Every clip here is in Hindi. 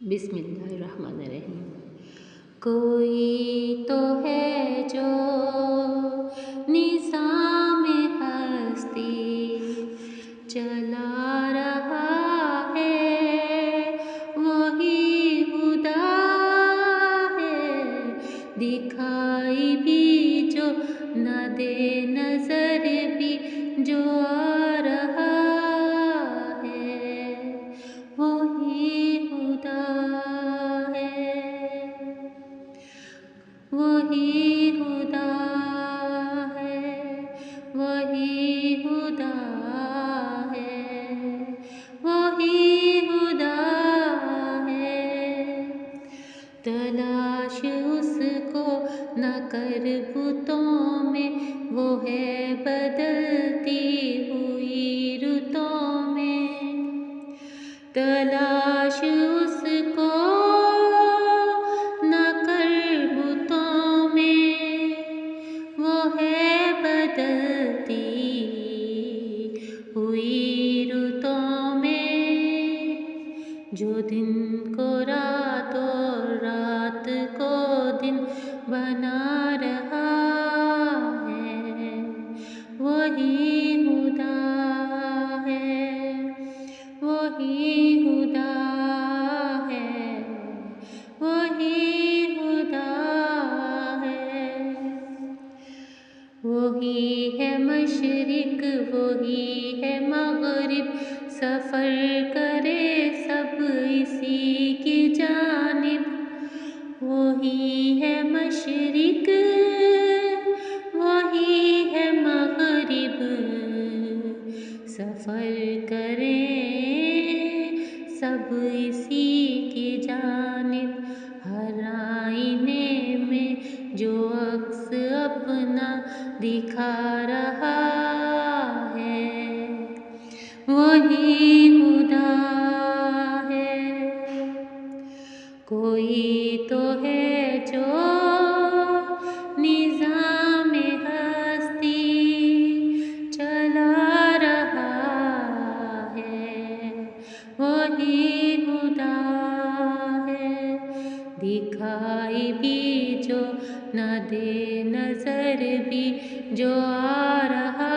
बिस्मिल्लाहिर्रहमानिर्रहीम। कोई तो है जो निज़ाम हस्ती चला रहा है, वही खुदा है। दिखाई भी जो न दे, नजर भी जो आ रहा है, वही खुदा है, वही खुदा है, वही खुदा है, वही खुदा है। तलाश उसको न कर बुतों में, वो है बदलती हुई रुतों में। तलाश उसको न कर बुतों में, वो है बदलती हुई रुतों में। जो दिन को रात और रात को दिन बना रहा है, वही खुदा है, वही खुदा है, वही खुदा है। वही है मशरिक, वही है मगरिब, सफ़र करे सब इसी की जानिब। वही है मशरिक, वही है मगरिब, सफ़र करे सब इसी की जानिब। हर आईने में जो अक्स अपना दिखा रहा है, वही खुदा है। कोई तो है जो निज़ाम हस्ती चला रहा है, वही खुदा है। दिखाई भी जो न दे, नजर भी जो आ रहा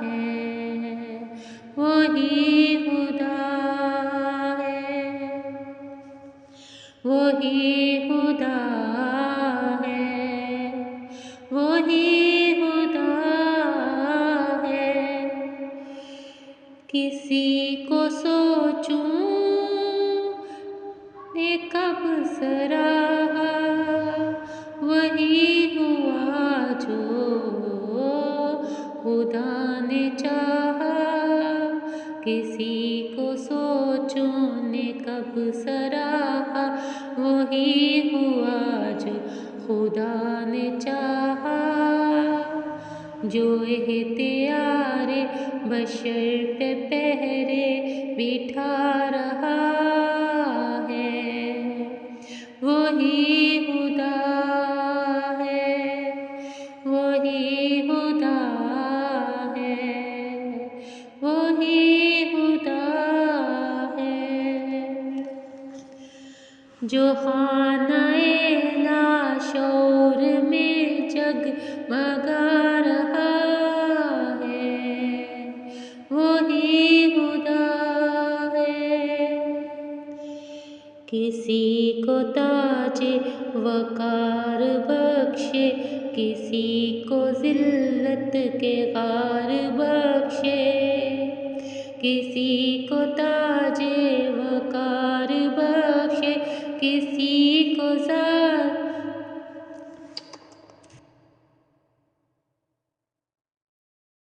है, वही खुदा है, वही खुदा है, वही खुदा है। किसी को सोचूं ने कब सराहा, वही हुआ जो खुदा ने चाहा। किसी को सोचूं ने कब सराहा, वही हुआ जो खुदा ने चाहा। जो एहतियारे बशर पे पहरे बिठा रहा है, वही खुदा है, वही खुदा है, वही खुदा है। जो खानाए लाशौर में जगमगा रहा है, वही खुदा है। किसी को ताजे वकार बख्शे, किसी को जिल्लत के गार बख्शे। किसी को ताजे वकार बख्शे, किसी को